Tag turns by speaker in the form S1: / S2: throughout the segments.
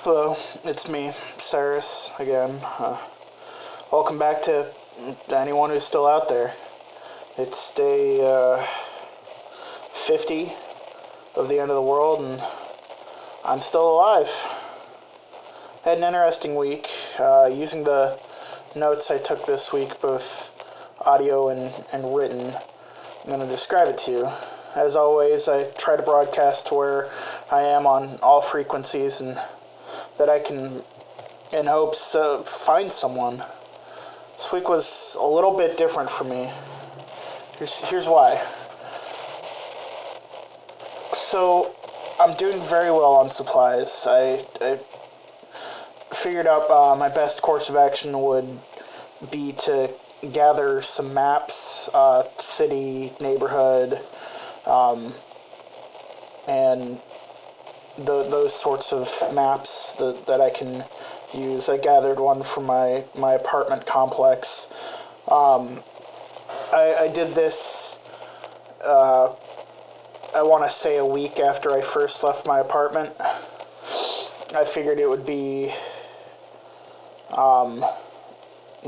S1: Hello, it's me, Cyrus, again. Welcome back to anyone who's still out there. It's day 50 of the end of the world, and I'm still alive. Had an interesting week. Using the notes I took this week, both audio and written, I'm going to describe it to you. As always, I try to broadcast where I am on all frequencies and that I can, in hopes, find someone. This week was a little bit different for me. Here's why. So, I'm doing very well on supplies. I figured out my best course of action would be to gather some maps, city, neighborhood, and those sorts of maps that I can use. I gathered one for my apartment complex. I did this, I want to say a week after I first left my apartment. I figured it would be the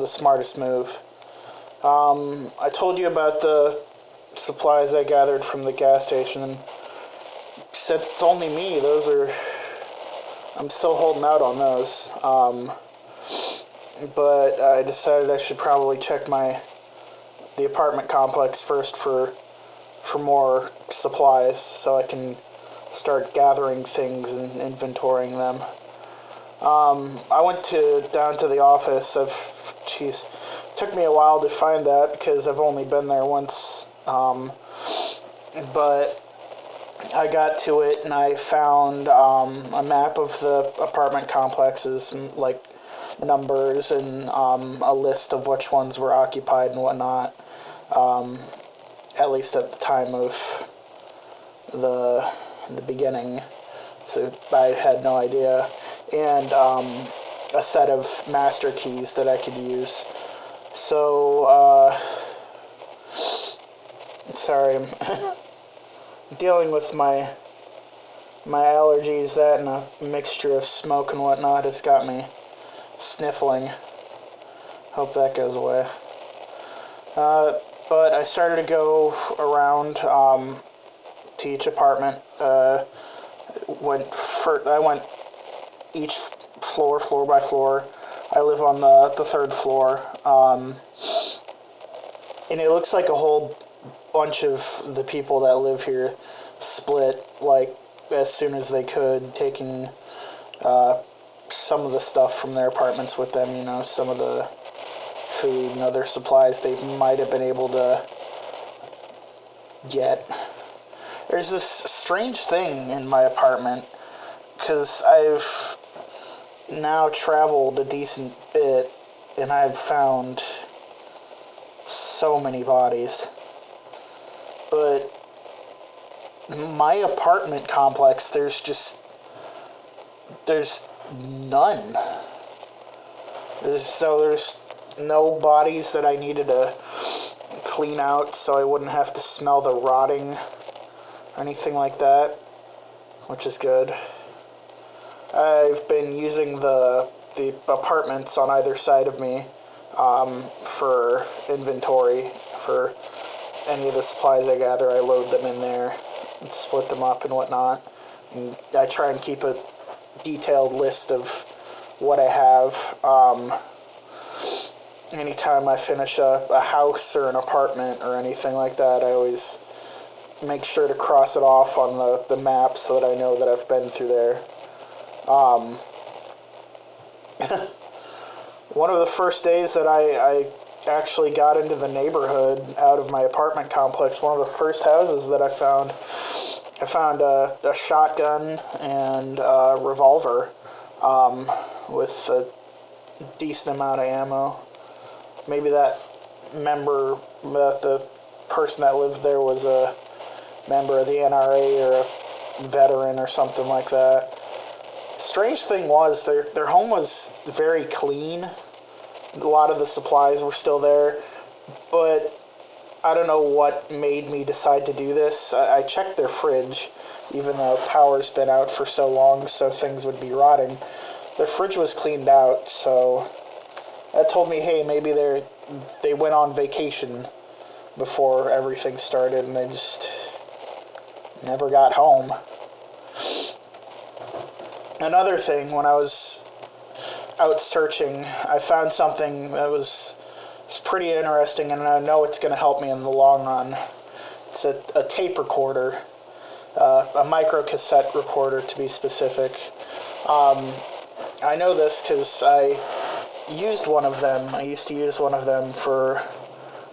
S1: smartest move. I told you about the supplies I gathered from the gas station, and since it's only me, I'm still holding out on those. But I decided I should probably check the apartment complex first for more supplies, so I can start gathering things and inventorying them. I went down to the office. Took me a while to find that because I've only been there once. But I got to it and I found a map of the apartment complexes, like numbers and a list of which ones were occupied and whatnot. At least at the time of the beginning, so I had no idea. And a set of master keys that I could use. So sorry, I'm dealing with my allergies. That and a mixture of smoke and whatnot has got me sniffling. Hope that goes away. But I started to go around to each apartment. I went each floor by floor. I live on the third floor, and it looks like a whole bunch of the people that live here split like as soon as they could, taking some of the stuff from their apartments with them. Some of the food and other supplies they might have been able to get. There's this strange thing in my apartment because I've now traveled a decent bit and I've found so many bodies. But my apartment complex, there's none. There's no bodies that I needed to clean out so I wouldn't have to smell the rotting or anything like that, which is good. I've been using the apartments on either side of me for inventory. For any of the supplies I gather, I load them in there and split them up and whatnot. And I try and keep a detailed list of what I have. Anytime I finish a house or an apartment or anything like that, I always make sure to cross it off on the map so that I know that I've been through there. One of the first days that I actually got into the neighborhood out of my apartment complex, one of the first houses that I found a shotgun and a revolver with a decent amount of ammo. Maybe the person that lived there was a member of the NRA or a veteran or something like that. Strange thing was their home was very clean. A lot of the supplies were still there, but I don't know what made me decide to do this. I checked their fridge, even though power's been out for so long, so things would be rotting. Their fridge was cleaned out, so that told me, hey, maybe they went on vacation before everything started, and they just never got home. Another thing, when I was out searching, I found something that was pretty interesting, and I know it's going to help me in the long run. It's a tape recorder, a micro cassette recorder to be specific. I know this because I used one of them. I used to use one of them for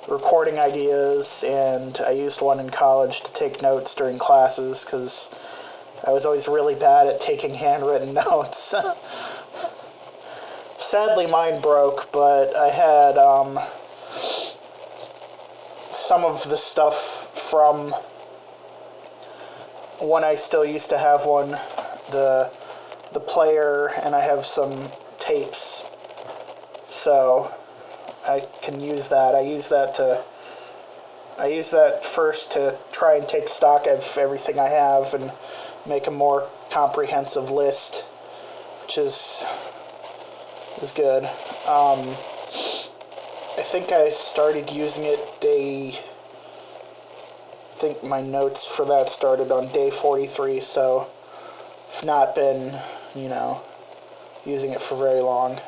S1: recording ideas, and I used one in college to take notes during classes because I was always really bad at taking handwritten notes. Sadly, mine broke, but I had some of the stuff from when I still used to have one, the player, and I have some tapes, so I can use that. I use that first to try and take stock of everything I have and make a more comprehensive list, which is good. I think I started using it I think my notes for that started on day 43, so I've not been, using it for very long.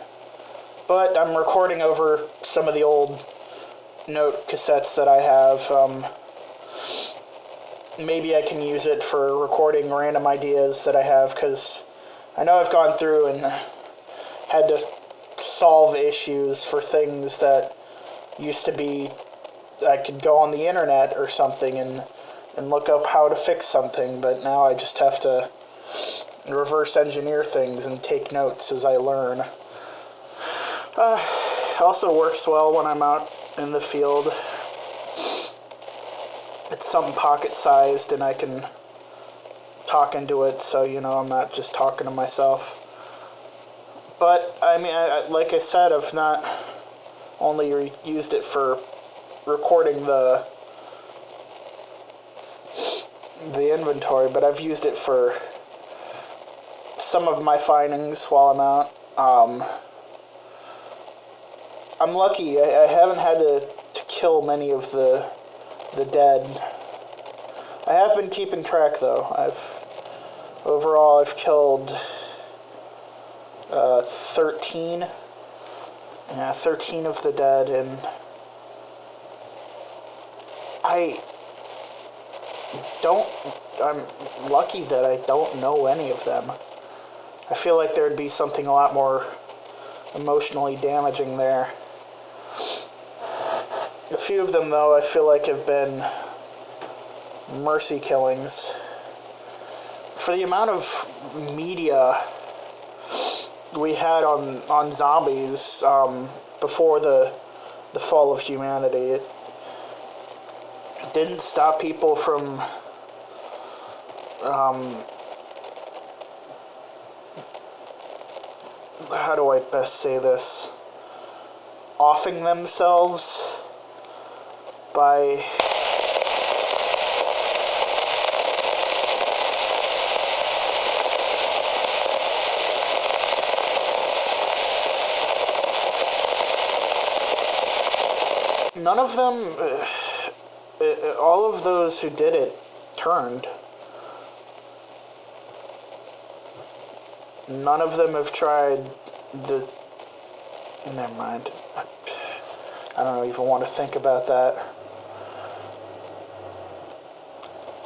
S1: But I'm recording over some of the old note cassettes that I have. Maybe I can use it for recording random ideas that I have, because I know I've gone through and had to solve issues for things that used to be, I could go on the internet or something and look up how to fix something, but now I just have to reverse engineer things and take notes as I learn. Also works well when I'm out in the field. It's something pocket-sized, and I can talk into it, so, I'm not just talking to myself. But, I mean, like I said, I've not only used it for recording the inventory, but I've used it for some of my findings while I'm out. I'm lucky. I haven't had to kill many of the dead. I have been keeping track, though. Overall I've killed 13. Yeah, 13 of the dead, and I'm lucky that I don't know any of them. I feel like there'd be something a lot more emotionally damaging there. A few of them, though, I feel like have been mercy killings. For the amount of media we had on zombies before the fall of humanity, it didn't stop people from how do I best say this? Offing themselves by none of them, all of those who did it turned. None of them have tried never mind. I don't even want to think about that.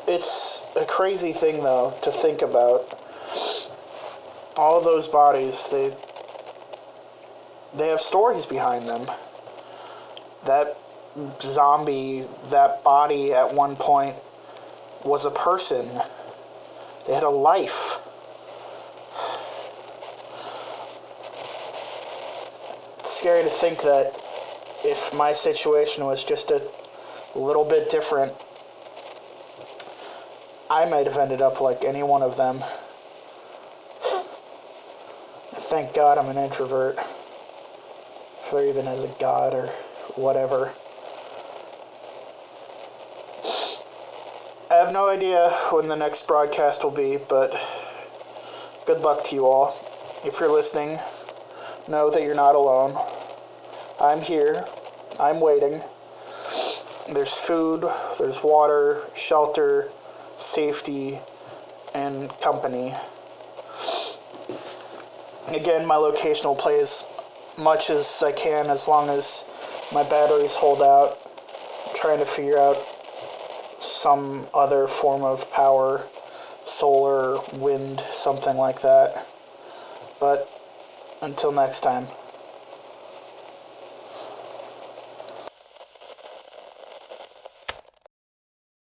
S1: It's a crazy thing, though, to think about. All those bodies, they have stories behind them. That zombie, that body at one point was a person. They had a life. It's scary to think that if my situation was just a little bit different, I might have ended up like any one of them. Thank God I'm an introvert. If there even is a God or whatever. have no idea when the next broadcast will be, but good luck to you all. If you're listening, know that you're not alone. I'm here. I'm waiting. There's food, there's water, shelter, safety, and company. Again, my location will play as much as I can as long as my batteries hold out. I'm trying to figure out some other form of power, solar, wind, something like that. But until next time.